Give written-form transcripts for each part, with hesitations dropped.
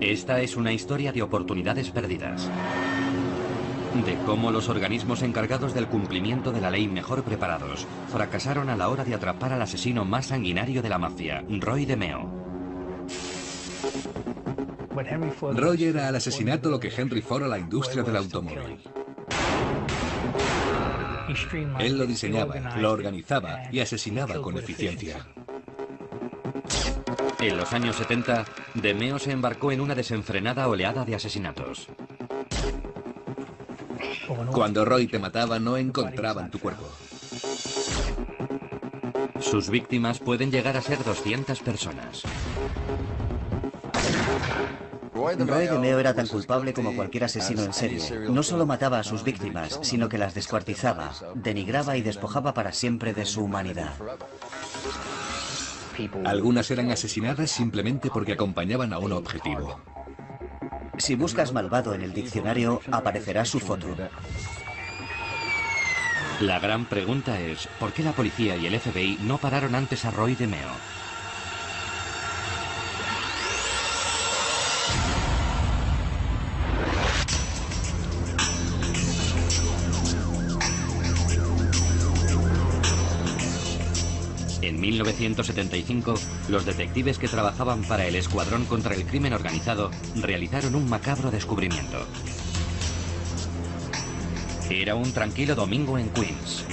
Esta es una historia de oportunidades perdidas. De cómo los organismos encargados del cumplimiento de la ley mejor preparados fracasaron a la hora de atrapar al asesino más sanguinario de la mafia, Roy DeMeo. Roy era al asesinato lo que Henry Ford a la industria del automóvil. Él lo diseñaba, lo organizaba y asesinaba con eficiencia. En los años 70, DeMeo se embarcó en una desenfrenada oleada de asesinatos. Cuando Roy te mataba, no encontraban tu cuerpo. Sus víctimas pueden llegar a ser 200 personas. Roy DeMeo era tan culpable como cualquier asesino en serie. No solo mataba a sus víctimas, sino que las descuartizaba, denigraba y despojaba para siempre de su humanidad. Algunas eran asesinadas simplemente porque acompañaban a un objetivo. Si buscas malvado en el diccionario, aparecerá su foto. La gran pregunta es, ¿por qué la policía y el FBI no pararon antes a Roy DeMeo? En 1975, los detectives que trabajaban para el Escuadrón contra el Crimen Organizado realizaron un macabro descubrimiento. Era un tranquilo domingo en Queens.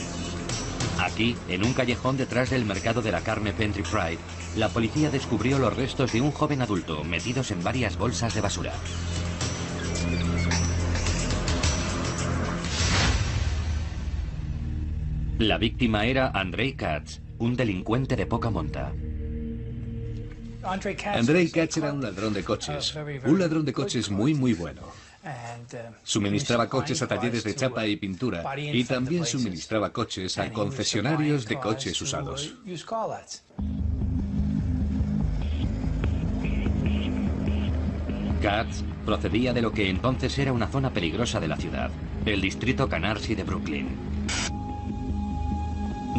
Aquí, en un callejón detrás del mercado de la carne Pentry Pride, la policía descubrió los restos de un joven adulto metidos en varias bolsas de basura. La víctima era Andrei Katz, un delincuente de poca monta. Andrei Katz era un ladrón de coches muy bueno. Suministraba coches a talleres de chapa y pintura y también suministraba coches a concesionarios de coches usados. Katz procedía de lo que entonces era una zona peligrosa de la ciudad, el distrito Canarsie de Brooklyn.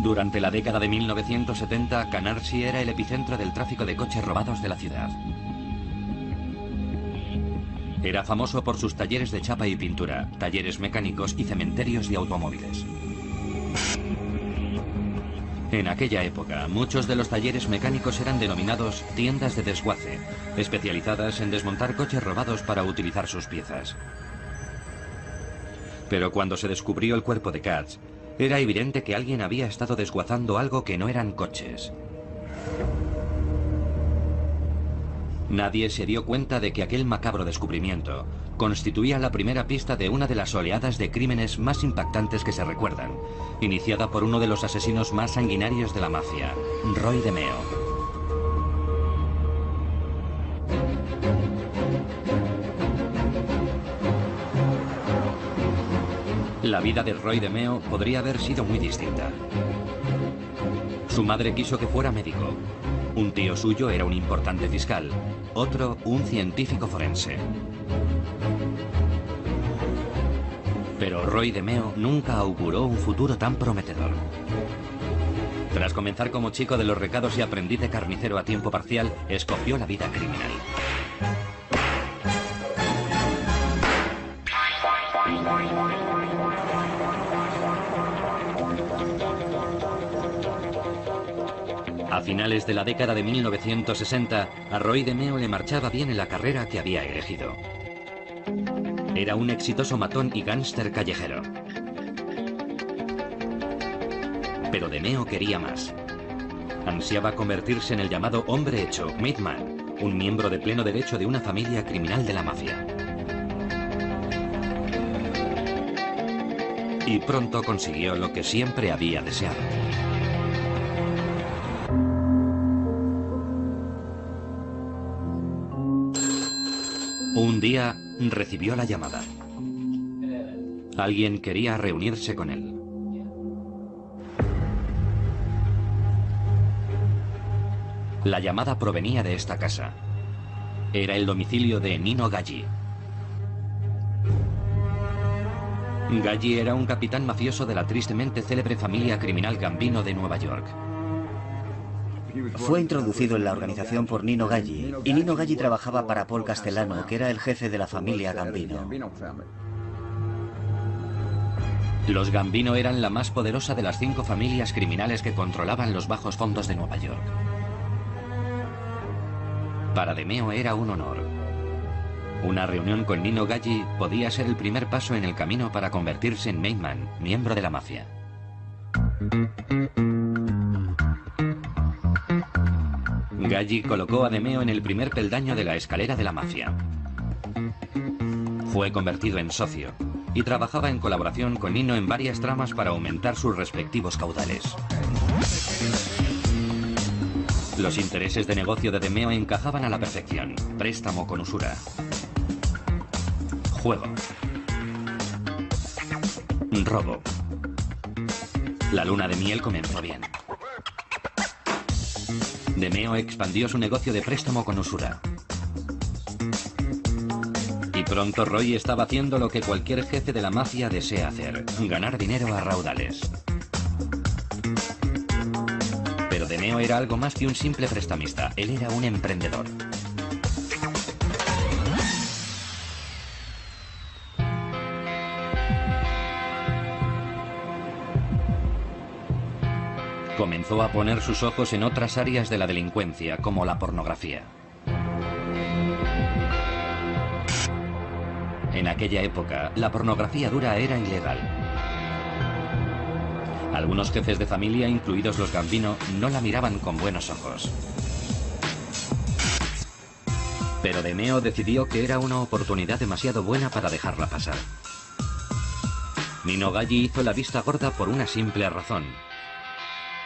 Durante la década de 1970, Canarsie era el epicentro del tráfico de coches robados de la ciudad. Era famoso por sus talleres de chapa y pintura, talleres mecánicos y cementerios de automóviles. En aquella época, muchos de los talleres mecánicos eran denominados tiendas de desguace, especializadas en desmontar coches robados para utilizar sus piezas. Pero cuando se descubrió el cuerpo de Katz, era evidente que alguien había estado desguazando algo que no eran coches. Nadie se dio cuenta de que aquel macabro descubrimiento constituía la primera pista de una de las oleadas de crímenes más impactantes que se recuerdan, iniciada por uno de los asesinos más sanguinarios de la mafia, Roy DeMeo. La vida de Roy DeMeo podría haber sido muy distinta. Su madre quiso que fuera médico. Un tío suyo era un importante fiscal, otro un científico forense. Pero Roy DeMeo nunca auguró un futuro tan prometedor. Tras comenzar como chico de los recados y aprendiz de carnicero a tiempo parcial, escogió la vida criminal. A finales de la década de 1960, a Roy DeMeo le marchaba bien en la carrera que había elegido. Era un exitoso matón y gángster callejero. Pero DeMeo quería más. Ansiaba convertirse en el llamado hombre hecho, made man, un miembro de pleno derecho de una familia criminal de la mafia. Y pronto consiguió lo que siempre había deseado. Un día recibió la llamada. Alguien quería reunirse con él. La llamada provenía de esta casa. Era el domicilio de Nino Galli. Galli era un capitán mafioso de la tristemente célebre familia criminal Gambino de Nueva York. Fue introducido en la organización por Nino Galli, y Nino Galli trabajaba para Paul Castellano, que era el jefe de la familia Gambino. Los Gambino eran la más poderosa de las 5 familias criminales que controlaban los bajos fondos de Nueva York. Para DeMeo era un honor. Una reunión con Nino Galli podía ser el primer paso en el camino para convertirse en main man, miembro de la mafia. Galli colocó a DeMeo en el primer peldaño de la escalera de la mafia. Fue convertido en socio y trabajaba en colaboración con Nino en varias tramas para aumentar sus respectivos caudales. Los intereses de negocio de DeMeo encajaban a la perfección. Préstamo con usura. Juego. Robo. La luna de miel comenzó bien. DeMeo expandió su negocio de préstamo con usura. Y pronto Roy estaba haciendo lo que cualquier jefe de la mafia desea hacer: ganar dinero a raudales. Pero DeMeo era algo más que un simple prestamista. Él era un emprendedor. Comenzó a poner sus ojos en otras áreas de la delincuencia, como la pornografía. En aquella época, la pornografía dura era ilegal. Algunos jefes de familia, incluidos los Gambino, no la miraban con buenos ojos. Pero DeMeo decidió que era una oportunidad demasiado buena para dejarla pasar. Nino Galli hizo la vista gorda por una simple razón: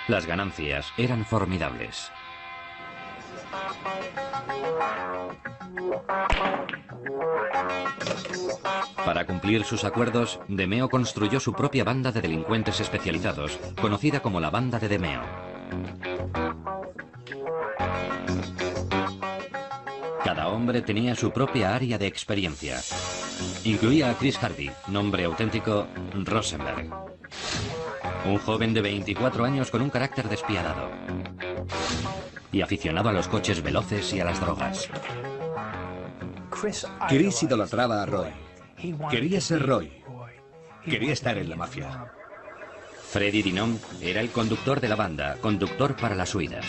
las ganancias eran formidables. Para cumplir sus acuerdos, DeMeo construyó su propia banda de delincuentes especializados, conocida como la Banda de DeMeo. Cada hombre tenía su propia área de experiencia. Incluía a Chris Hardy, nombre auténtico Rosenberg. Un joven de 24 años con un carácter despiadado. Y aficionado a los coches veloces y a las drogas. Chris idolatraba a Roy. Quería ser Roy. Quería estar en la mafia. Freddy Dinom era el conductor de la banda, conductor para las huidas.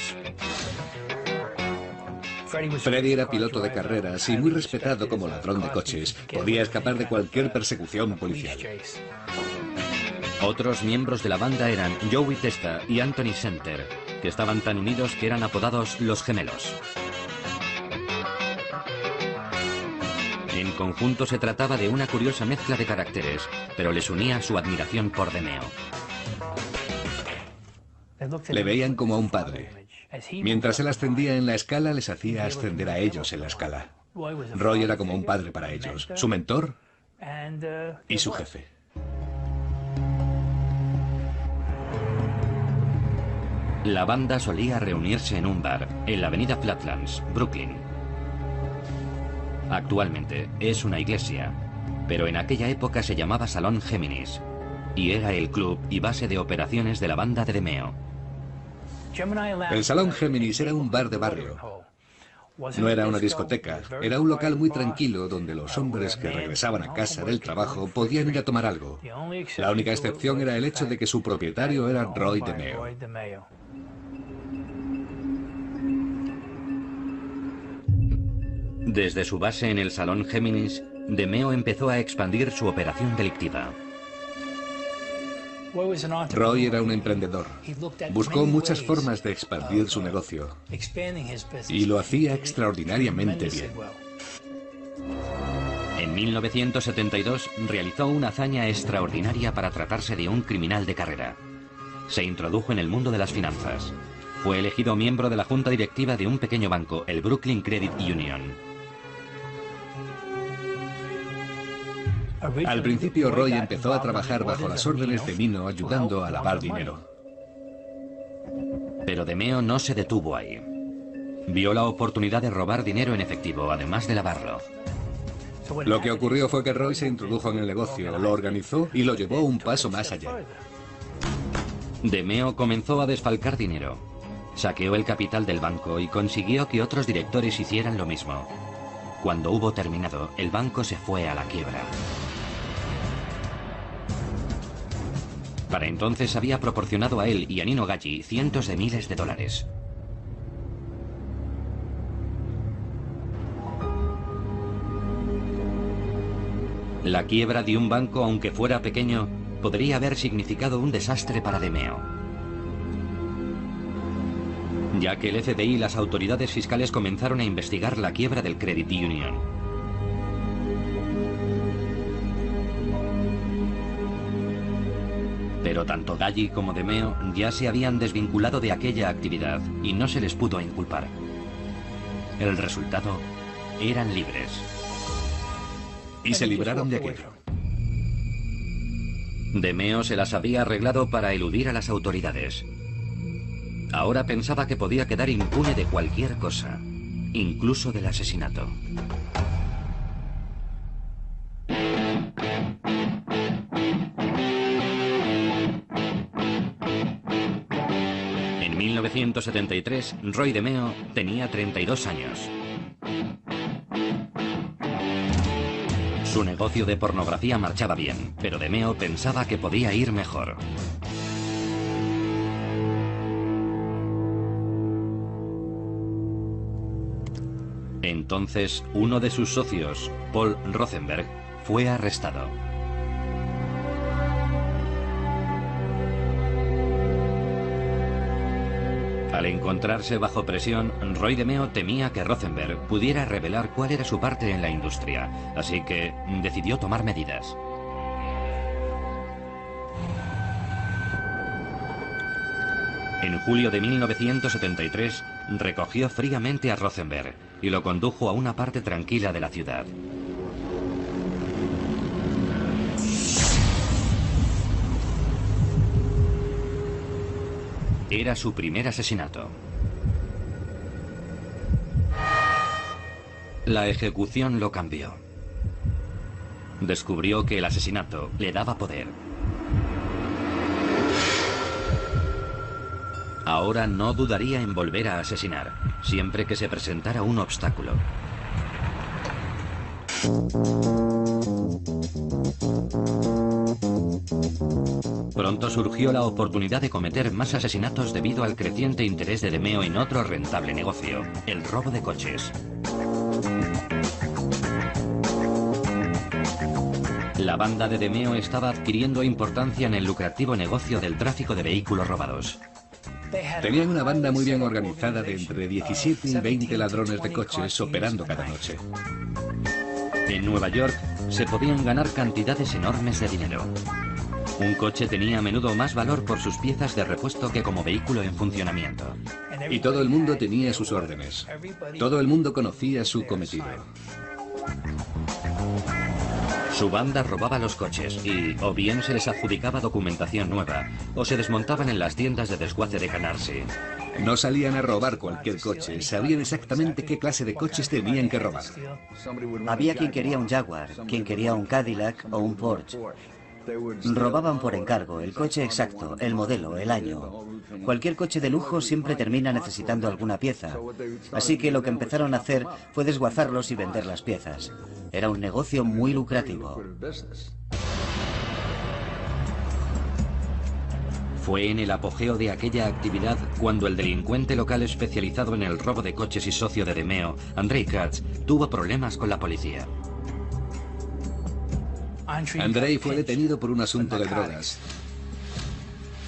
Freddy era piloto de carreras y muy respetado como ladrón de coches. Podía escapar de cualquier persecución policial. Otros miembros de la banda eran Joey Testa y Anthony Center, que estaban tan unidos que eran apodados los gemelos. En conjunto se trataba de una curiosa mezcla de caracteres, pero les unía su admiración por DeMeo. Le veían como a un padre. Mientras él ascendía en la escala, les hacía ascender a ellos en la escala. Roy era como un padre para ellos, su mentor y su jefe. La banda solía reunirse en un bar, en la avenida Flatlands, Brooklyn. Actualmente es una iglesia, pero en aquella época se llamaba Salón Géminis, y era el club y base de operaciones de la banda de DeMeo. El Salón Géminis era un bar de barrio. No era una discoteca, era un local muy tranquilo donde los hombres que regresaban a casa del trabajo podían ir a tomar algo. La única excepción era el hecho de que su propietario era Roy DeMeo. Desde su base en el Salón Géminis, DeMeo empezó a expandir su operación delictiva. Roy era un emprendedor. Buscó muchas formas de expandir su negocio y lo hacía extraordinariamente bien. En 1972 realizó una hazaña extraordinaria para tratarse de un criminal de carrera. Se introdujo en el mundo de las finanzas. Fue elegido miembro de la junta directiva de un pequeño banco, el Brooklyn Credit Union. Al principio, Roy empezó a trabajar bajo las órdenes de Nino, ayudando a lavar dinero. Pero DeMeo no se detuvo ahí. Vio la oportunidad de robar dinero en efectivo, además de lavarlo. Lo que ocurrió fue que Roy se introdujo en el negocio, lo organizó y lo llevó un paso más allá. DeMeo comenzó a desfalcar dinero. Saqueó el capital del banco y consiguió que otros directores hicieran lo mismo. Cuando hubo terminado, el banco se fue a la quiebra. Para entonces había proporcionado a él y a Nino Gaggi cientos de miles de dólares. La quiebra de un banco, aunque fuera pequeño, podría haber significado un desastre para DeMeo, ya que el FBI y las autoridades fiscales comenzaron a investigar la quiebra del Credit Union. Pero tanto Gaggi como DeMeo ya se habían desvinculado de aquella actividad y no se les pudo inculpar. El resultado, eran libres. Y se libraron de aquello. DeMeo se las había arreglado para eludir a las autoridades. Ahora pensaba que podía quedar impune de cualquier cosa, incluso del asesinato. En 1973, Roy DeMeo tenía 32 años. Su negocio de pornografía marchaba bien, pero DeMeo pensaba que podía ir mejor. Entonces, uno de sus socios, Paul Rosenberg, fue arrestado. Al encontrarse bajo presión, Roy DeMeo temía que Rosenberg pudiera revelar cuál era su parte en la industria, así que decidió tomar medidas. En julio de 1973, recogió fríamente a Rosenberg y lo condujo a una parte tranquila de la ciudad. Era su primer asesinato. La ejecución lo cambió. Descubrió que el asesinato le daba poder. Ahora no dudaría en volver a asesinar, siempre que se presentara un obstáculo. Pronto surgió la oportunidad de cometer más asesinatos debido al creciente interés de DeMeo en otro rentable negocio, el robo de coches. La banda de DeMeo estaba adquiriendo importancia en el lucrativo negocio del tráfico de vehículos robados. Tenían una banda muy bien organizada de entre 17 y 20 ladrones de coches operando cada noche. En Nueva York se podían ganar cantidades enormes de dinero. Un coche tenía a menudo más valor por sus piezas de repuesto que como vehículo en funcionamiento. Y todo el mundo tenía sus órdenes. Todo el mundo conocía su cometido. Su banda robaba los coches y o bien se les adjudicaba documentación nueva o se desmontaban en las tiendas de desguace de Canarsie. No salían a robar cualquier coche, sabían exactamente qué clase de coches tenían que robar. Había quien quería un Jaguar, quien quería un Cadillac o un Porsche. Robaban por encargo el coche exacto, el modelo, el año. Cualquier coche de lujo siempre termina necesitando alguna pieza. Así que lo que empezaron a hacer fue desguazarlos y vender las piezas. Era un negocio muy lucrativo. Fue en el apogeo de aquella actividad cuando el delincuente local especializado en el robo de coches y socio de DeMeo, Andrei Katz, tuvo problemas con la policía. Andrei fue detenido por un asunto de drogas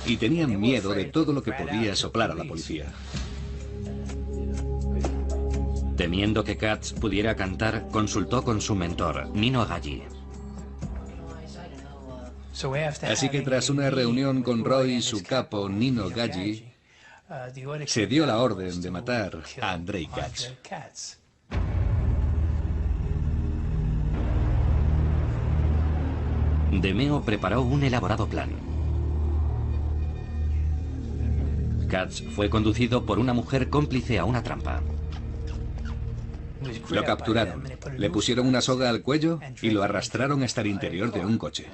y tenían miedo de todo lo que podía soplar a la policía. Temiendo que Katz pudiera cantar, consultó con su mentor, Nino Gaggi. Así que tras una reunión con Roy y su capo, Nino Gaggi, se dio la orden de matar a Andrei Katz. DeMeo preparó un elaborado plan. Katz fue conducido por una mujer cómplice a una trampa. Lo capturaron, le pusieron una soga al cuello y lo arrastraron hasta el interior de un coche.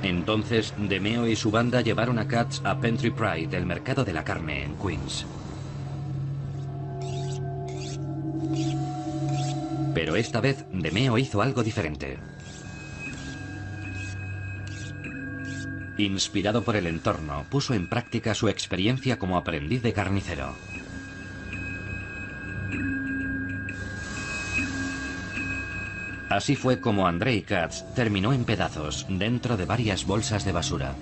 Entonces, DeMeo y su banda llevaron a Katz a Pentry Pride, el mercado de la carne en Queens. Pero esta vez, DeMeo hizo algo diferente. Inspirado por el entorno, puso en práctica su experiencia como aprendiz de carnicero. Así fue como Andrei Katz terminó en pedazos dentro de varias bolsas de basura.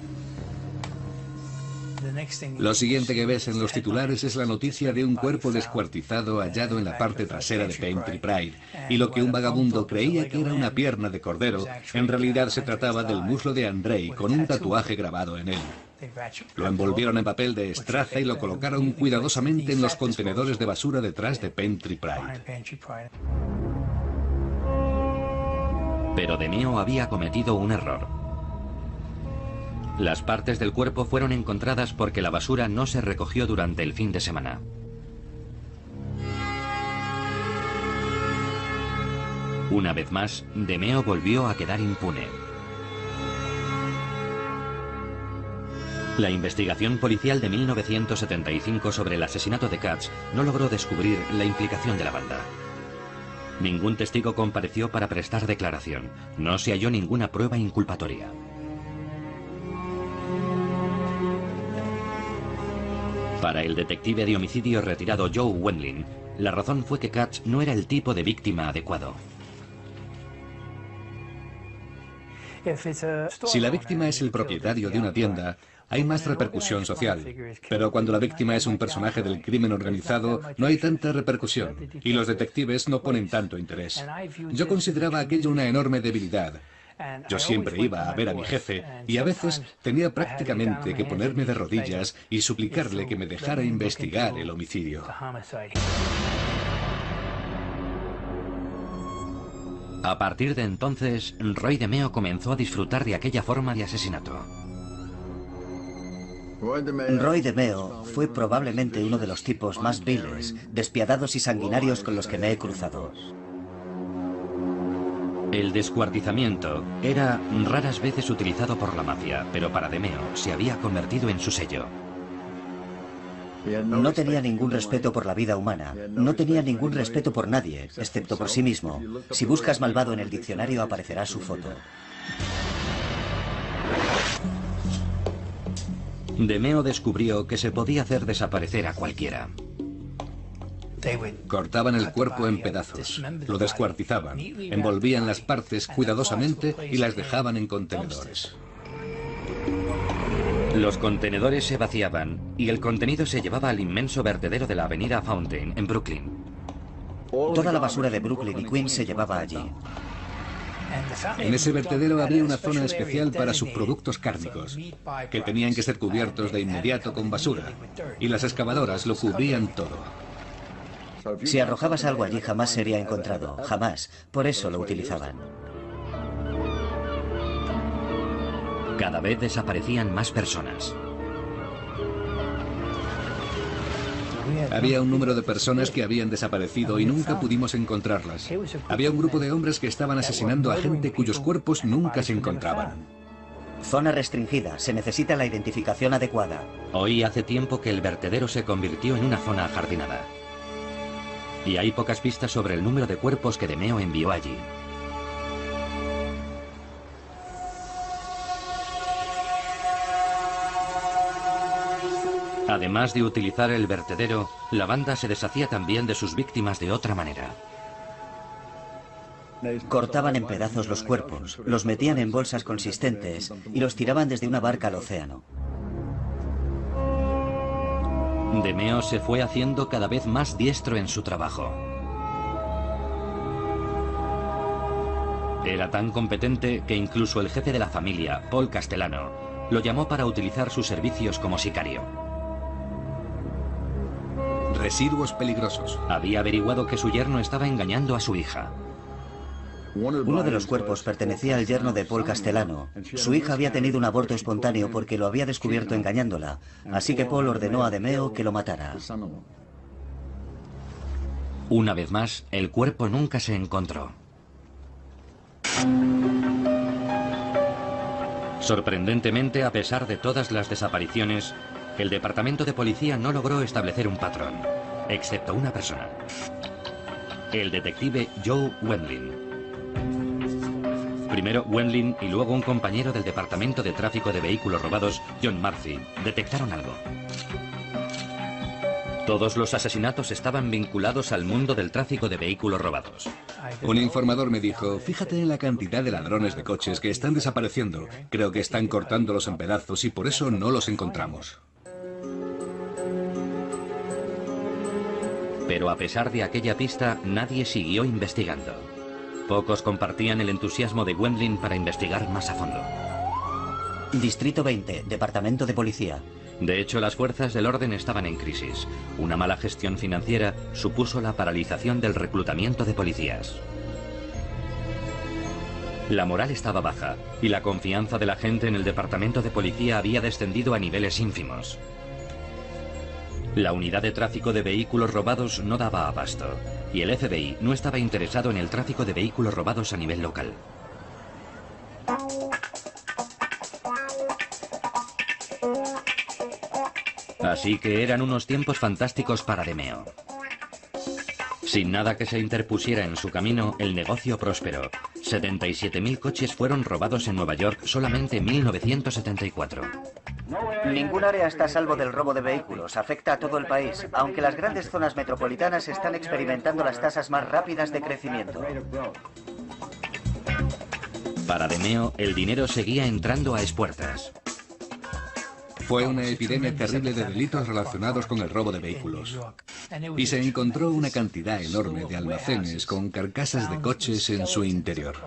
Lo siguiente que ves en los titulares es la noticia de un cuerpo descuartizado hallado en la parte trasera de Pentry Pride. Y lo que un vagabundo creía que era una pierna de cordero, en realidad se trataba del muslo de Andrei con un tatuaje grabado en él. Lo envolvieron en papel de estraza y lo colocaron cuidadosamente en los contenedores de basura detrás de Pentry Pride. Pero DeMeo había cometido un error. Las partes del cuerpo fueron encontradas porque la basura no se recogió durante el fin de semana. Una vez más, DeMeo volvió a quedar impune. La investigación policial de 1975 sobre el asesinato de Katz no logró descubrir la implicación de la banda. Ningún testigo compareció para prestar declaración. No se halló ninguna prueba inculpatoria. Para el detective de homicidio retirado Joe Wendling, la razón fue que Katz no era el tipo de víctima adecuado. Si la víctima es el propietario de una tienda, hay más repercusión social. Pero cuando la víctima es un personaje del crimen organizado, no hay tanta repercusión, y los detectives no ponen tanto interés. Yo consideraba aquello una enorme debilidad. Yo siempre iba a ver a mi jefe y a veces tenía prácticamente que ponerme de rodillas y suplicarle que me dejara investigar el homicidio. A partir de entonces, Roy DeMeo comenzó a disfrutar de aquella forma de asesinato. Roy DeMeo fue probablemente uno de los tipos más viles, despiadados y sanguinarios con los que me he cruzado. El descuartizamiento era raras veces utilizado por la mafia, pero para DeMeo se había convertido en su sello. No tenía ningún respeto por la vida humana, no tenía ningún respeto por nadie, excepto por sí mismo. Si buscas malvado en el diccionario aparecerá su foto. DeMeo descubrió que se podía hacer desaparecer a cualquiera. Cortaban el cuerpo en pedazos, lo descuartizaban, envolvían las partes cuidadosamente y las dejaban en contenedores. Los contenedores se vaciaban y el contenido se llevaba al inmenso vertedero de la avenida Fountain, en Brooklyn. Toda la basura de Brooklyn y Queens se llevaba allí. En ese vertedero había una zona especial para subproductos cárnicos, que tenían que ser cubiertos de inmediato con basura, y las excavadoras lo cubrían todo. Si arrojabas algo allí jamás sería encontrado, jamás. Por eso lo utilizaban. Cada vez desaparecían más personas. Había un número de personas que habían desaparecido y nunca pudimos encontrarlas. Había un grupo de hombres que estaban asesinando a gente cuyos cuerpos nunca se encontraban. Zona restringida. Se necesita la identificación adecuada. Hoy hace tiempo que el vertedero se convirtió en una zona ajardinada. Y hay pocas pistas sobre el número de cuerpos que DeMeo envió allí. Además de utilizar el vertedero, la banda se deshacía también de sus víctimas de otra manera. Cortaban en pedazos los cuerpos, los metían en bolsas consistentes y los tiraban desde una barca al océano. DeMeo se fue haciendo cada vez más diestro en su trabajo. Era tan competente que incluso el jefe de la familia, Paul Castellano, lo llamó para utilizar sus servicios como sicario. Residuos peligrosos. Había averiguado que su yerno estaba engañando a su hija. Uno de los cuerpos pertenecía al yerno de Paul Castellano. Su hija había tenido un aborto espontáneo porque lo había descubierto engañándola, así que Paul ordenó a DeMeo que lo matara. Una vez más, el cuerpo nunca se encontró. Sorprendentemente, a pesar de todas las desapariciones, el departamento de policía no logró establecer un patrón, excepto una persona. El detective Joe Wendling. Primero Wendling y luego un compañero del departamento de tráfico de vehículos robados, John Murphy, detectaron algo. Todos los asesinatos estaban vinculados al mundo del tráfico de vehículos robados. Un informador me dijo, fíjate en la cantidad de ladrones de coches que están desapareciendo. Creo que están cortándolos en pedazos y por eso no los encontramos. Pero a pesar de aquella pista, nadie siguió investigando. Pocos compartían el entusiasmo de Wendling para investigar más a fondo. Distrito 20, Departamento de Policía. De hecho, las fuerzas del orden estaban en crisis. Una mala gestión financiera supuso la paralización del reclutamiento de policías. La moral estaba baja y la confianza de la gente en el departamento de policía había descendido a niveles ínfimos. La unidad de tráfico de vehículos robados no daba abasto y el FBI no estaba interesado en el tráfico de vehículos robados a nivel local. Así que eran unos tiempos fantásticos para DeMeo. Sin nada que se interpusiera en su camino, el negocio prosperó. 77.000 coches fueron robados en Nueva York solamente en 1974. Ningún área está a salvo del robo de vehículos. Afecta a todo el país, aunque las grandes zonas metropolitanas están experimentando las tasas más rápidas de crecimiento. Para DeMeo, el dinero seguía entrando a espuertas. Fue una epidemia terrible de delitos relacionados con el robo de vehículos. Y se encontró una cantidad enorme de almacenes con carcasas de coches en su interior.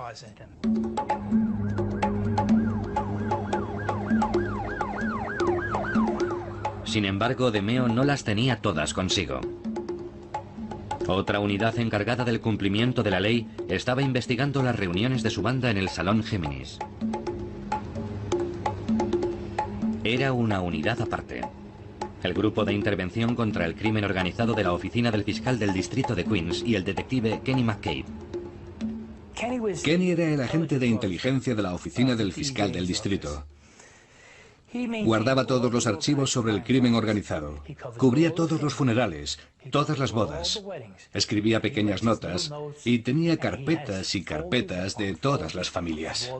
Sin embargo, DeMeo no las tenía todas consigo. Otra unidad encargada del cumplimiento de la ley estaba investigando las reuniones de su banda en el Salón Géminis. Era una unidad aparte. El grupo de intervención contra el crimen organizado de la oficina del fiscal del distrito de Queens y el detective Kenny McCabe. Kenny era el agente de inteligencia de la oficina del fiscal del distrito. Guardaba todos los archivos sobre el crimen organizado. Cubría todos los funerales, todas las bodas. Escribía pequeñas notas y tenía carpetas y carpetas de todas las familias.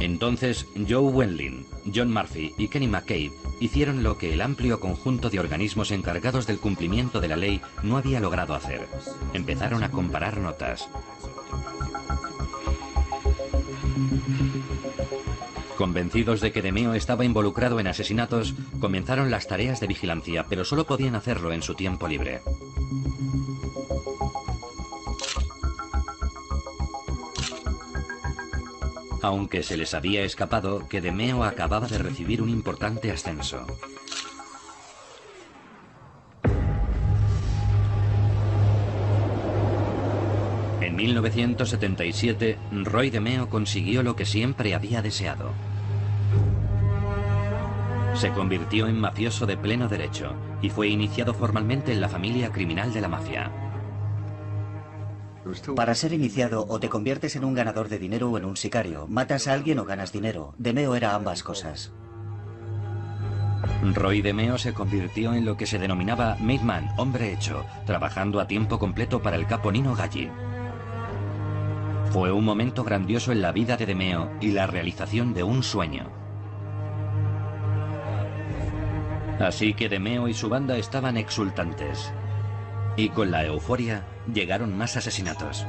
Entonces, Joe Wendling, John Murphy y Kenny McCabe hicieron lo que el amplio conjunto de organismos encargados del cumplimiento de la ley no había logrado hacer. Empezaron a comparar notas. Convencidos de que DeMeo estaba involucrado en asesinatos, comenzaron las tareas de vigilancia, pero solo podían hacerlo en su tiempo libre. Aunque se les había escapado que DeMeo acababa de recibir un importante ascenso. En 1977, Roy DeMeo consiguió lo que siempre había deseado. Se convirtió en mafioso de pleno derecho y fue iniciado formalmente en la familia criminal de la mafia. Para ser iniciado, o te conviertes en un ganador de dinero o en un sicario. Matas a alguien o ganas dinero. DeMeo era ambas cosas. Roy DeMeo se convirtió en lo que se denominaba made man, hombre hecho, trabajando a tiempo completo para el capo Nino Galli. Fue un momento grandioso en la vida de DeMeo y la realización de un sueño. Así que DeMeo y su banda estaban exultantes. Y con la euforia llegaron más asesinatos.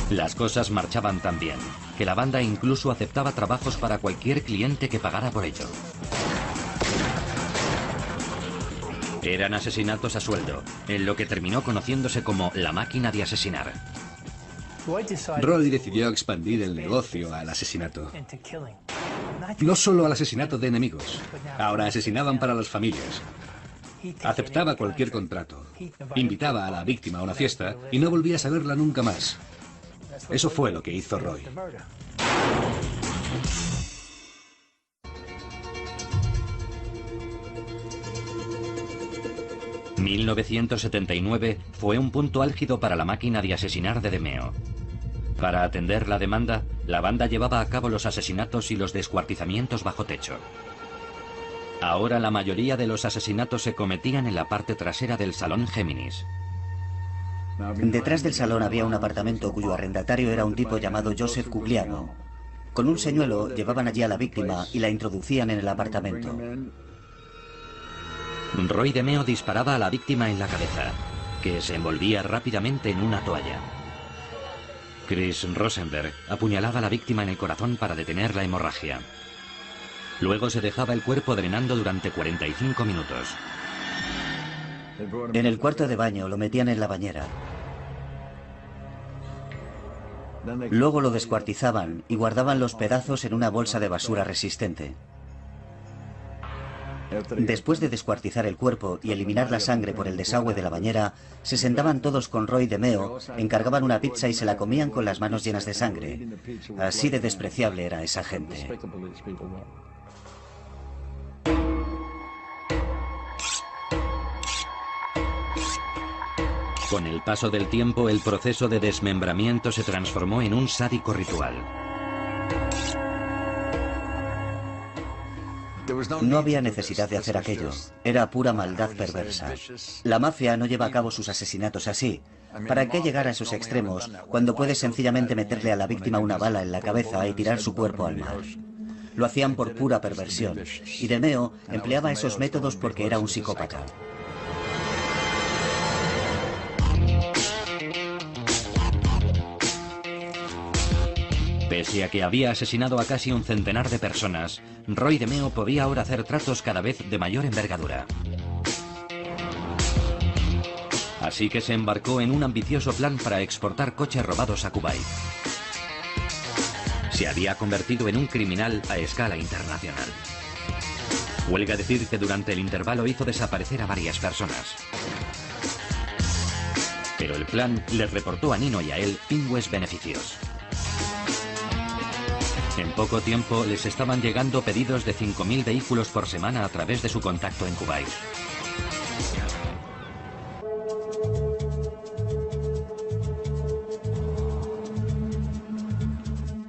Las cosas marchaban tan bien que la banda incluso aceptaba trabajos para cualquier cliente que pagara por ello. Eran asesinatos a sueldo, en lo que terminó conociéndose como la máquina de asesinar. Roy decidió expandir el negocio al asesinato. No solo al asesinato de enemigos, ahora asesinaban para las familias. Aceptaba cualquier contrato, invitaba a la víctima a una fiesta y no volvía a saberla nunca más. Eso fue lo que hizo Roy. 1979 fue un punto álgido para la máquina de asesinar de DeMeo. Para atender la demanda, la banda llevaba a cabo los asesinatos y los descuartizamientos bajo techo. Ahora la mayoría de los asesinatos se cometían en la parte trasera del Salón Géminis. Detrás del salón había un apartamento cuyo arrendatario era un tipo llamado Joseph Cugliano. Con un señuelo llevaban allí a la víctima y la introducían en el apartamento. Roy DeMeo disparaba a la víctima en la cabeza, que se envolvía rápidamente en una toalla. Chris Rosenberg apuñalaba a la víctima en el corazón para detener la hemorragia. Luego se dejaba el cuerpo drenando durante 45 minutos. En el cuarto de baño lo metían en la bañera. Luego lo descuartizaban y guardaban los pedazos en una bolsa de basura resistente. Después de descuartizar el cuerpo y eliminar la sangre por el desagüe de la bañera, se sentaban todos con Roy DeMeo, encargaban una pizza y se la comían con las manos llenas de sangre. Así de despreciable era esa gente. Con el paso del tiempo, el proceso de desmembramiento se transformó en un sádico ritual. No había necesidad de hacer aquello. Era pura maldad perversa. La mafia no lleva a cabo sus asesinatos así. ¿Para qué llegar a esos extremos cuando puedes sencillamente meterle a la víctima una bala en la cabeza y tirar su cuerpo al mar? Lo hacían por pura perversión. Y DeMeo empleaba esos métodos porque era un psicópata. Pese a que había asesinado a casi un centenar de personas, Roy DeMeo podía ahora hacer tratos cada vez de mayor envergadura. Así que se embarcó en un ambicioso plan para exportar coches robados a Kuwait. Se había convertido en un criminal a escala internacional. Huelga decir que durante el intervalo hizo desaparecer a varias personas. Pero el plan les reportó a Nino y a él pingües beneficios. En poco tiempo les estaban llegando pedidos de 5.000 vehículos por semana a través de su contacto en Kuwait.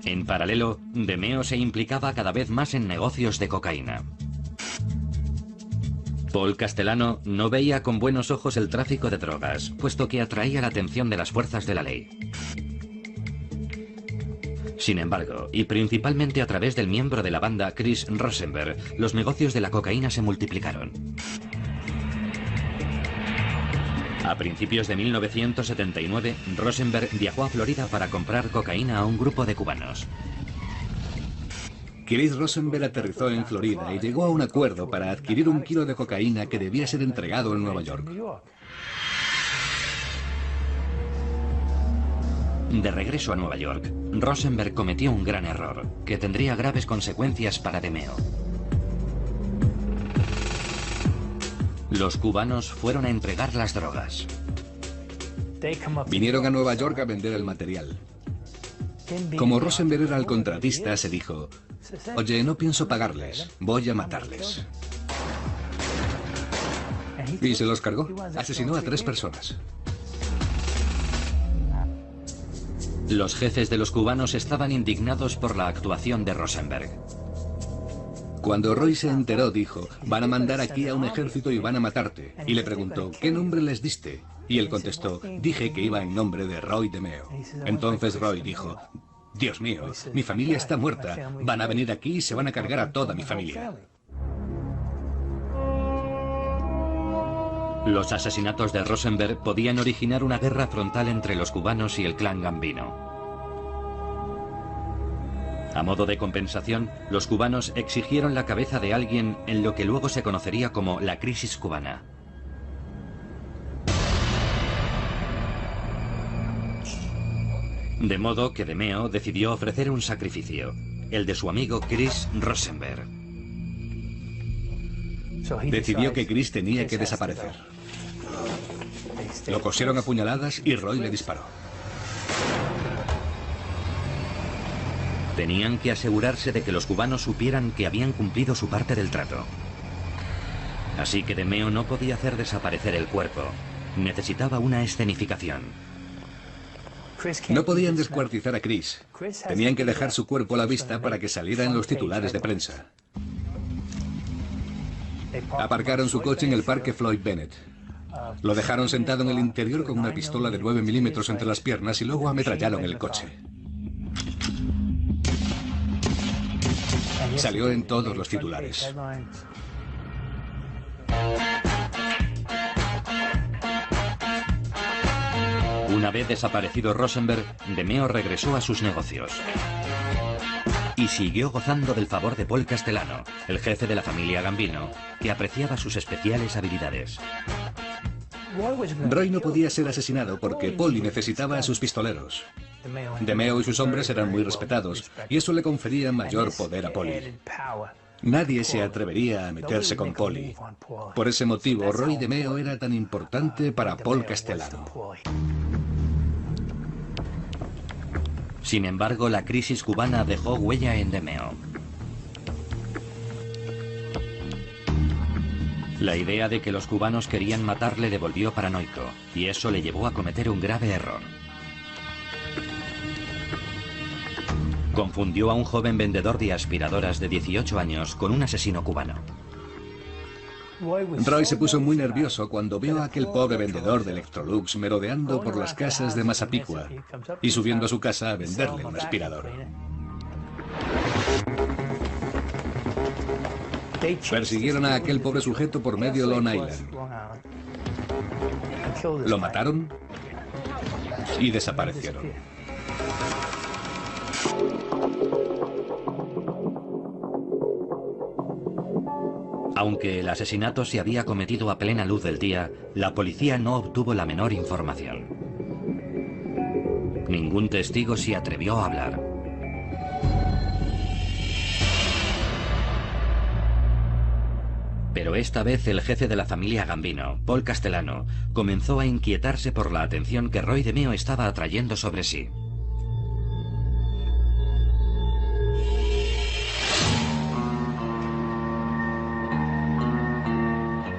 En paralelo, DeMeo se implicaba cada vez más en negocios de cocaína. Paul Castellano no veía con buenos ojos el tráfico de drogas, puesto que atraía la atención de las fuerzas de la ley. Sin embargo, y principalmente a través del miembro de la banda Chris Rosenberg, los negocios de la cocaína se multiplicaron. A principios de 1979, Rosenberg viajó a Florida para comprar cocaína a un grupo de cubanos. Chris Rosenberg aterrizó en Florida y llegó a un acuerdo para adquirir 1 kilo de cocaína que debía ser entregado en Nueva York. De regreso a Nueva York, Rosenberg cometió un gran error, que tendría graves consecuencias para DeMeo. Los cubanos fueron a entregar las drogas. Vinieron a Nueva York a vender el material. Como Rosenberg era el contratista, se dijo: oye, no pienso pagarles, voy a matarles. Y se los cargó. Asesinó a 3 personas. Los jefes de los cubanos estaban indignados por la actuación de Rosenberg. Cuando Roy se enteró, dijo: van a mandar aquí a un ejército y van a matarte. Y le preguntó: ¿qué nombre les diste? Y él contestó: dije que iba en nombre de Roy DeMeo. Entonces Roy dijo: Dios mío, mi familia está muerta. Van a venir aquí y se van a cargar a toda mi familia. Los asesinatos de Rosenberg podían originar una guerra frontal entre los cubanos y el clan Gambino. A modo de compensación, los cubanos exigieron la cabeza de alguien en lo que luego se conocería como la crisis cubana. De modo que DeMeo decidió ofrecer un sacrificio, el de su amigo Chris Rosenberg. Decidió que Chris tenía que desaparecer. Lo cosieron a puñaladas y Roy le disparó. Tenían que asegurarse de que los cubanos supieran que habían cumplido su parte del trato. Así que DeMeo no podía hacer desaparecer el cuerpo. Necesitaba una escenificación. No podían descuartizar a Chris. Tenían que dejar su cuerpo a la vista para que saliera en los titulares de prensa. Aparcaron su coche en el parque Floyd Bennett. Lo dejaron sentado en el interior con una pistola de 9 milímetros entre las piernas y luego ametrallaron el coche. Salió en todos los titulares. Una vez desaparecido Rosenberg, DeMeo regresó a sus negocios. Y siguió gozando del favor de Paul Castellano, el jefe de la familia Gambino, que apreciaba sus especiales habilidades. Roy no podía ser asesinado porque Polly necesitaba a sus pistoleros. DeMeo y sus hombres eran muy respetados, y eso le confería mayor poder a Polly. Nadie se atrevería a meterse con Polly. Por ese motivo, Roy DeMeo era tan importante para Paul Castellano. Sin embargo, la crisis cubana dejó huella en DeMeo. La idea de que los cubanos querían matarle le volvió paranoico, y eso le llevó a cometer un grave error. Confundió a un joven vendedor de aspiradoras de 18 años con un asesino cubano. Roy se puso muy nervioso cuando vio a aquel pobre vendedor de Electrolux merodeando por las casas de Massapequa y subiendo a su casa a venderle un aspirador. Persiguieron a aquel pobre sujeto por medio Long Island. Lo mataron y desaparecieron. Aunque el asesinato se había cometido a plena luz del día, la policía no obtuvo la menor información. Ningún testigo se atrevió a hablar. Pero esta vez el jefe de la familia Gambino, Paul Castellano, comenzó a inquietarse por la atención que Roy DeMeo estaba atrayendo sobre sí.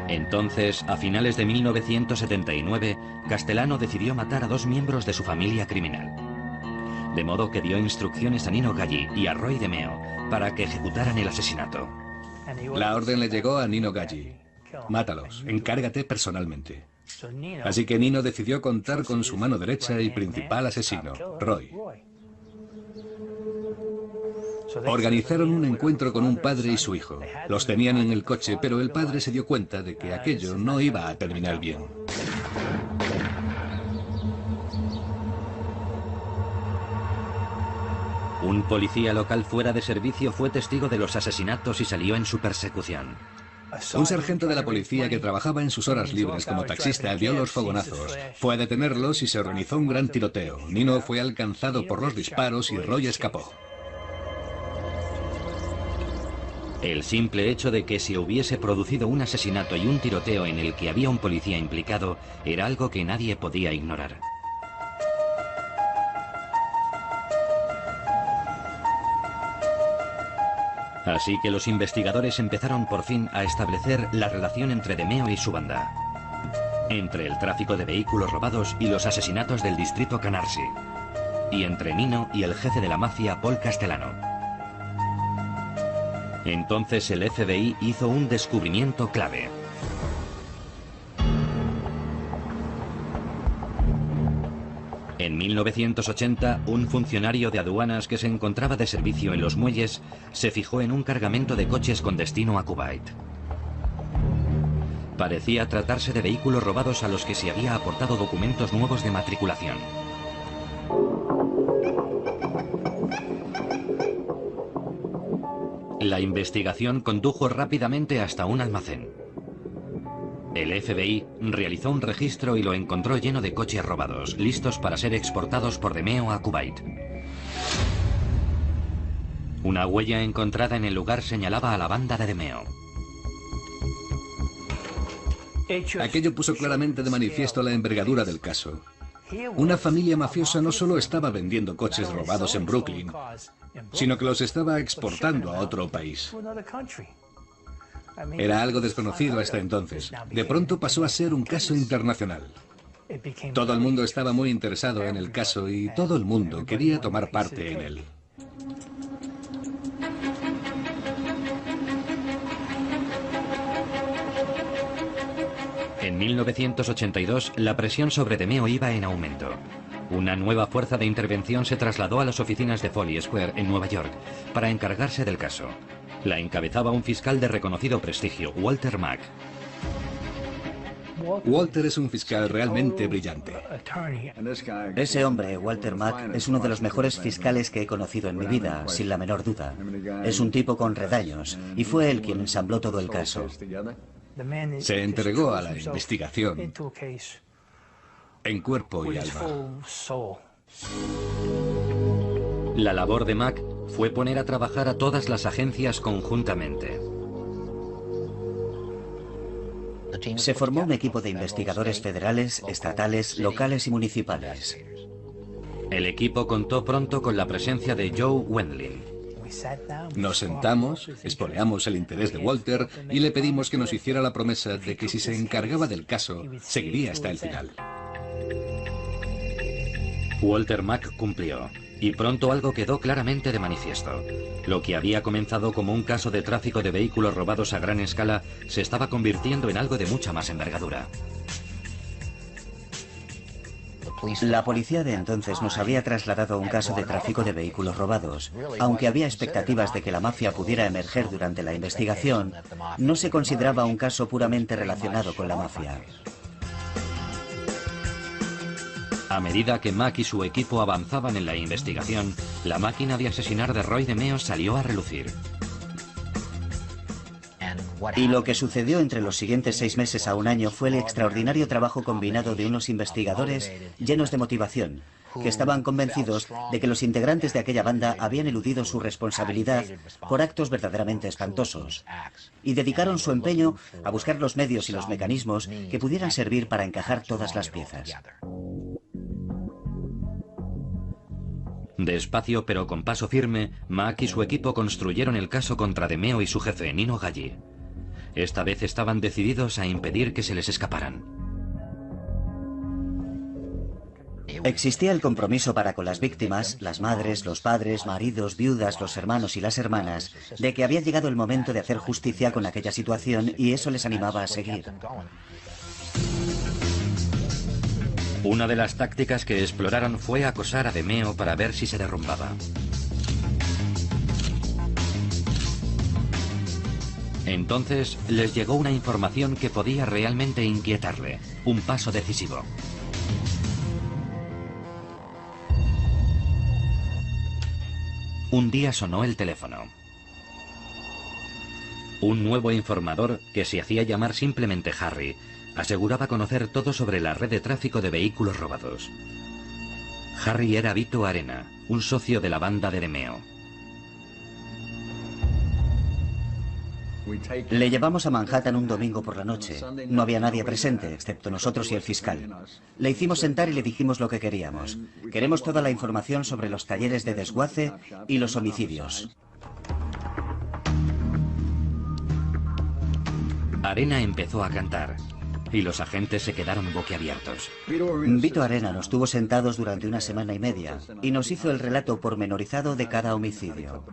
Entonces, a finales de 1979, Castellano decidió matar a 2 miembros de su familia criminal. De modo que dio instrucciones a Nino Galli y a Roy DeMeo para que ejecutaran el asesinato. La orden le llegó a Nino Galli. Mátalos, encárgate personalmente. Así que Nino decidió contar con su mano derecha y principal asesino, Roy. Organizaron un encuentro con un padre y su hijo. Los tenían en el coche, pero el padre se dio cuenta de que aquello no iba a terminar bien. Un policía local fuera de servicio fue testigo de los asesinatos y salió en su persecución. Un sargento de la policía que trabajaba en sus horas libres como taxista vio los fogonazos. Fue a detenerlos y se organizó un gran tiroteo. Nino fue alcanzado por los disparos y Roy escapó. El simple hecho de que se hubiese producido un asesinato y un tiroteo en el que había un policía implicado era algo que nadie podía ignorar. Así que los investigadores empezaron por fin a establecer la relación entre DeMeo y su banda, entre el tráfico de vehículos robados y los asesinatos del distrito Canarsie, y entre Nino y el jefe de la mafia, Paul Castellano. Entonces el FBI hizo un descubrimiento clave. En 1980, un funcionario de aduanas que se encontraba de servicio en los muelles se fijó en un cargamento de coches con destino a Kuwait. Parecía tratarse de vehículos robados a los que se había aportado documentos nuevos de matriculación. La investigación condujo rápidamente hasta un almacén. El FBI realizó un registro y lo encontró lleno de coches robados, listos para ser exportados por DeMeo a Kuwait. Una huella encontrada en el lugar señalaba a la banda de DeMeo. Aquello puso claramente de manifiesto la envergadura del caso. Una familia mafiosa no solo estaba vendiendo coches robados en Brooklyn, sino que los estaba exportando a otro país. Era algo desconocido hasta entonces. De pronto pasó a ser un caso internacional. Todo el mundo estaba muy interesado en el caso y todo el mundo quería tomar parte en él. En 1982, la presión sobre DeMeo iba en aumento. Una nueva fuerza de intervención se trasladó a las oficinas de Foley Square en Nueva York para encargarse del caso. La encabezaba un fiscal de reconocido prestigio, Walter Mack. Walter es un fiscal realmente brillante. Ese hombre, Walter Mack, es uno de los mejores fiscales que he conocido en mi vida, sin la menor duda. Es un tipo con redaños, y fue él quien ensambló todo el caso. Se entregó a la investigación en cuerpo y alma. La labor de Mack fue poner a trabajar a todas las agencias conjuntamente. Se formó un equipo de investigadores federales, estatales, locales y municipales. El equipo contó pronto con la presencia de Joe Wendling. Nos sentamos, espoleamos el interés de Walter y le pedimos que nos hiciera la promesa de que si se encargaba del caso, seguiría hasta el final. Walter Mack cumplió, y pronto algo quedó claramente de manifiesto. Lo que había comenzado como un caso de tráfico de vehículos robados a gran escala se estaba convirtiendo en algo de mucha más envergadura. La policía de entonces nos había trasladado un caso de tráfico de vehículos robados. Aunque había expectativas de que la mafia pudiera emerger durante la investigación, no se consideraba un caso puramente relacionado con la mafia. A medida que Mack y su equipo avanzaban en la investigación, la máquina de asesinar de Roy DeMeo salió a relucir. Y lo que sucedió entre los siguientes 6 meses a un año fue el extraordinario trabajo combinado de unos investigadores llenos de motivación, que estaban convencidos de que los integrantes de aquella banda habían eludido su responsabilidad por actos verdaderamente espantosos, y dedicaron su empeño a buscar los medios y los mecanismos que pudieran servir para encajar todas las piezas. Despacio pero con paso firme, Mack y su equipo construyeron el caso contra DeMeo y su jefe, Nino Galli. Esta vez estaban decididos a impedir que se les escaparan. Existía el compromiso para con las víctimas, las madres, los padres, maridos, viudas, los hermanos y las hermanas, de que había llegado el momento de hacer justicia con aquella situación y eso les animaba a seguir. Una de las tácticas que exploraron fue acosar a DeMeo para ver si se derrumbaba. Entonces les llegó una información que podía realmente inquietarle, un paso decisivo. Un día sonó el teléfono. Un nuevo informador, que se hacía llamar simplemente Harry, aseguraba conocer todo sobre la red de tráfico de vehículos robados. Harry era Vito Arena, un socio de la banda de DeMeo. Le llevamos a Manhattan un domingo por la noche. No había nadie presente, excepto nosotros y el fiscal. Le hicimos sentar y le dijimos lo que queríamos. Queremos toda la información sobre los talleres de desguace y los homicidios. Arena empezó a cantar, y los agentes se quedaron boquiabiertos. Vito Arena nos tuvo sentados durante 1 semana y media y nos hizo el relato pormenorizado de cada homicidio.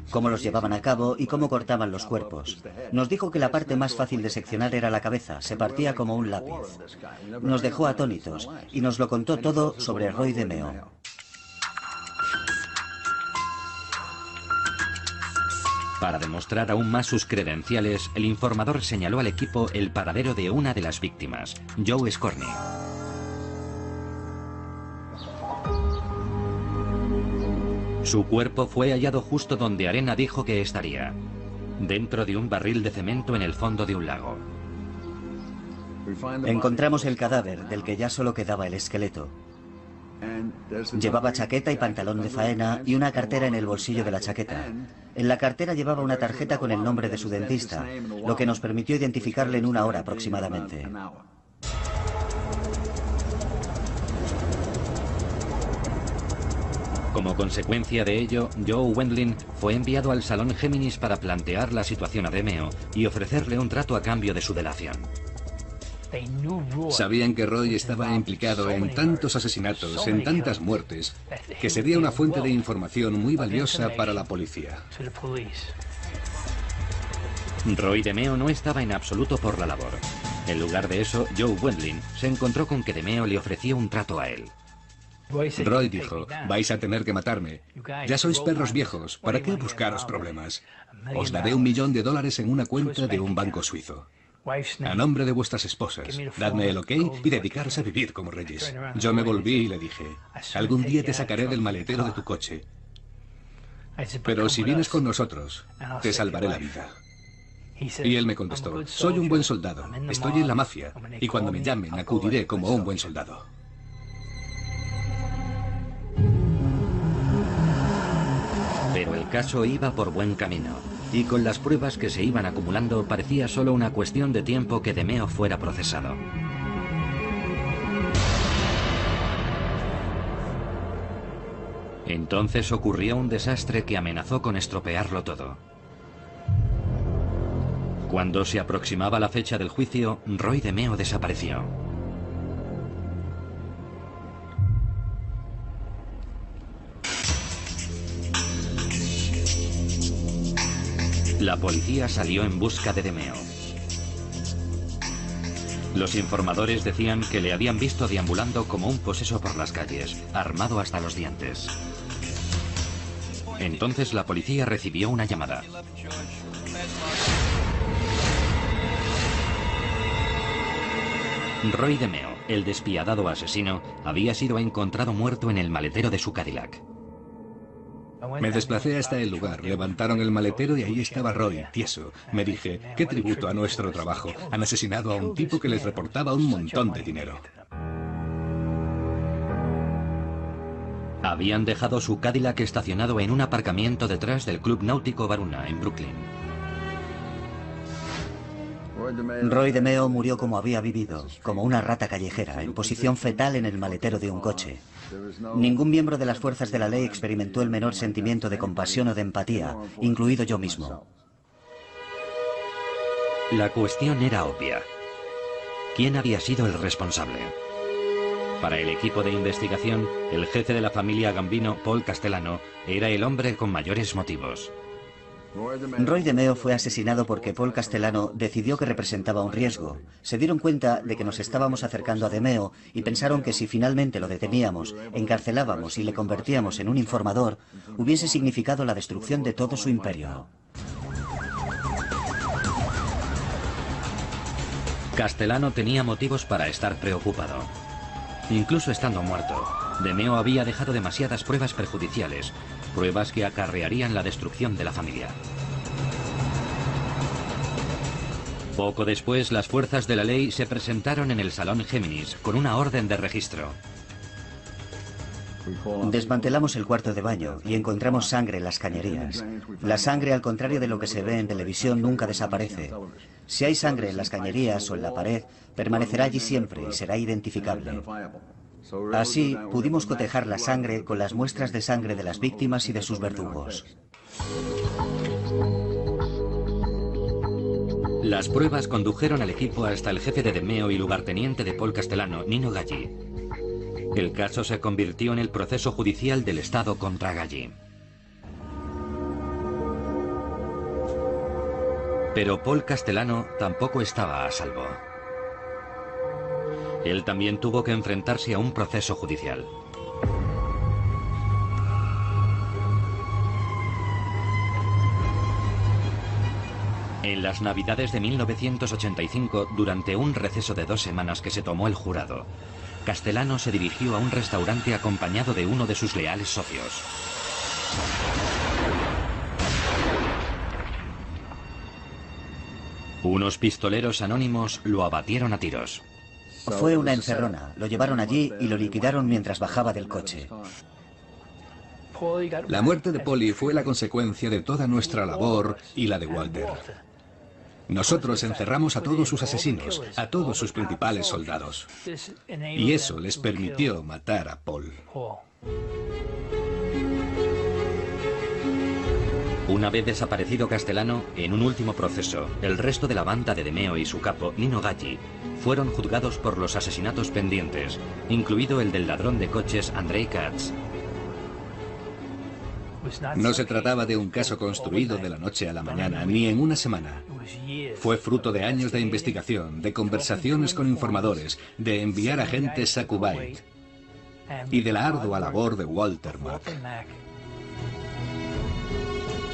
Cómo los llevaban a cabo y cómo cortaban los cuerpos. Nos dijo que la parte más fácil de seccionar era la cabeza, se partía como un lápiz. Nos dejó atónitos y nos lo contó todo sobre Roy DeMeo. Para demostrar aún más sus credenciales, el informador señaló al equipo el paradero de una de las víctimas, Joe Scorney. Su cuerpo fue hallado justo donde Arena dijo que estaría, dentro de un barril de cemento en el fondo de un lago. Encontramos el cadáver, del que ya solo quedaba el esqueleto. Llevaba chaqueta y pantalón de faena y una cartera en el bolsillo de la chaqueta. En la cartera llevaba una tarjeta con el nombre de su dentista, lo que nos permitió identificarle en 1 hora aproximadamente. Como consecuencia de ello, Joe Wendling fue enviado al Salón Géminis para plantear la situación a DeMeo y ofrecerle un trato a cambio de su delación. Sabían que Roy estaba implicado en tantos asesinatos, en tantas muertes, que sería una fuente de información muy valiosa para la policía. Roy DeMeo no estaba en absoluto por la labor. En lugar de eso, Joe Wendling se encontró con que DeMeo le ofrecía un trato a él. Roy dijo, vais a tener que matarme. Ya sois perros viejos, ¿para qué buscaros problemas? Os daré $1 millón en una cuenta de un banco suizo. A nombre de vuestras esposas, dadme el ok y dedicaros a vivir como reyes. Yo me volví y le dije, algún día te sacaré del maletero de tu coche. Pero si vienes con nosotros, te salvaré la vida. Y él me contestó, soy un buen soldado, estoy en la mafia, y cuando me llamen acudiré como un buen soldado. Pero el caso iba por buen camino, y con las pruebas que se iban acumulando parecía solo una cuestión de tiempo que DeMeo fuera procesado. Entonces ocurrió un desastre que amenazó con estropearlo todo. Cuando se aproximaba la fecha del juicio, Roy DeMeo desapareció. La policía salió en busca de DeMeo. Los informadores decían que le habían visto deambulando como un poseso por las calles, armado hasta los dientes. Entonces la policía recibió una llamada. Roy DeMeo, el despiadado asesino, había sido encontrado muerto en el maletero de su Cadillac. Me desplacé hasta el lugar, levantaron el maletero y ahí estaba Roy, tieso. Me dije, qué tributo a nuestro trabajo. Han asesinado a un tipo que les reportaba un montón de dinero. Habían dejado su Cadillac estacionado en un aparcamiento detrás del Club Náutico Varuna, en Brooklyn. Roy DeMeo murió como había vivido, como una rata callejera, en posición fetal en el maletero de un coche. Ningún miembro de las fuerzas de la ley experimentó el menor sentimiento de compasión o de empatía, incluido yo mismo. La cuestión era obvia. ¿Quién había sido el responsable? Para el equipo de investigación, el jefe de la familia Gambino, Paul Castellano, era el hombre con mayores motivos. Roy DeMeo fue asesinado porque Paul Castellano decidió que representaba un riesgo. Se dieron cuenta de que nos estábamos acercando a DeMeo y pensaron que si finalmente lo deteníamos, encarcelábamos y le convertíamos en un informador, hubiese significado la destrucción de todo su imperio. Castellano tenía motivos para estar preocupado. Incluso estando muerto, DeMeo había dejado demasiadas pruebas perjudiciales, pruebas que acarrearían la destrucción de la familia. Poco después, las fuerzas de la ley se presentaron en el Salón Géminis con una orden de registro. Desmantelamos el cuarto de baño y encontramos sangre en las cañerías. La sangre, al contrario de lo que se ve en televisión, nunca desaparece. Si hay sangre en las cañerías o en la pared, permanecerá allí siempre y será identificable. Así, pudimos cotejar la sangre con las muestras de sangre de las víctimas y de sus verdugos. Las pruebas condujeron al equipo hasta el jefe de DeMeo y lugarteniente de Paul Castellano, Nino Galli. El caso se convirtió en el proceso judicial del Estado contra Galli. Pero Paul Castellano tampoco estaba a salvo. Él también tuvo que enfrentarse a un proceso judicial. En las Navidades de 1985, durante un receso de 2 semanas que se tomó el jurado, Castellano se dirigió a un restaurante acompañado de uno de sus leales socios. Unos pistoleros anónimos lo abatieron a tiros. Fue una encerrona. Lo llevaron allí y lo liquidaron mientras bajaba del coche. La muerte de Polly fue la consecuencia de toda nuestra labor y la de Walter. Nosotros encerramos a todos sus asesinos, a todos sus principales soldados. Y eso les permitió matar a Paul. Una vez desaparecido Castellano, en un último proceso, el resto de la banda de Demeo y su capo, Nino Gaggi, fueron juzgados por los asesinatos pendientes, incluido el del ladrón de coches Andrei Katz. No se trataba de un caso construido de la noche a la mañana, ni en una semana. Fue fruto de años de investigación, de conversaciones con informadores, de enviar agentes a Kuwait y de la ardua labor de Walter Mack.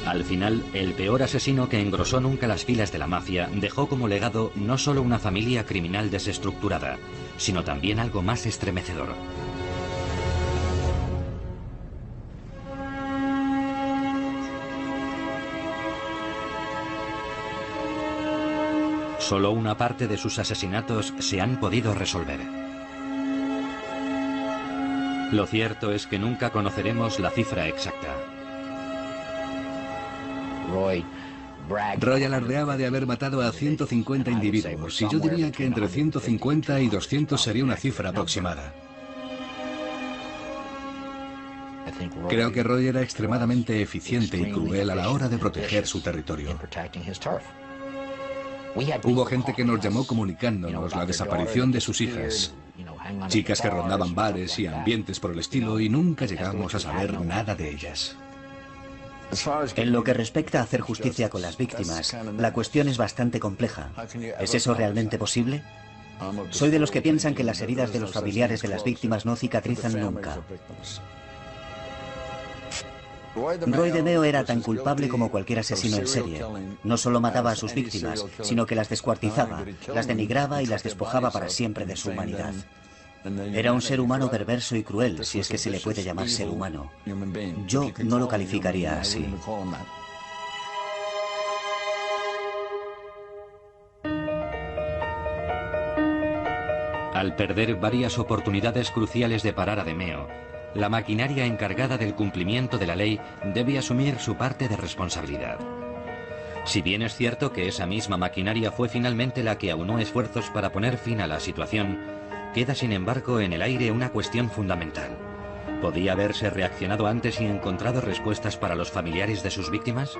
Al final, el peor asesino que engrosó nunca las filas de la mafia dejó como legado no solo una familia criminal desestructurada, sino también algo más estremecedor. Solo una parte de sus asesinatos se han podido resolver. Lo cierto es que nunca conoceremos la cifra exacta. Roy alardeaba de haber matado a 150 individuos, y yo diría que entre 150 y 200 sería una cifra aproximada. Creo que Roy era extremadamente eficiente y cruel a la hora de proteger su territorio. Hubo gente que nos llamó comunicándonos la desaparición de sus hijas, chicas que rondaban bares y ambientes por el estilo, y nunca llegamos a saber nada de ellas. En lo que respecta a hacer justicia con las víctimas, la cuestión es bastante compleja. ¿Es eso realmente posible? Soy de los que piensan que las heridas de los familiares de las víctimas no cicatrizan nunca. Roy DeMeo era tan culpable como cualquier asesino en serie. No solo mataba a sus víctimas, sino que las descuartizaba, las denigraba y las despojaba para siempre de su humanidad. Era un ser humano perverso y cruel, si es que se le puede llamar ser humano. Yo no lo calificaría así. Al perder varias oportunidades cruciales de parar a DeMeo, la maquinaria encargada del cumplimiento de la ley debe asumir su parte de responsabilidad. Si bien es cierto que esa misma maquinaria fue finalmente la que aunó esfuerzos para poner fin a la situación, queda sin embargo en el aire una cuestión fundamental. ¿Podía haberse reaccionado antes y encontrado respuestas para los familiares de sus víctimas?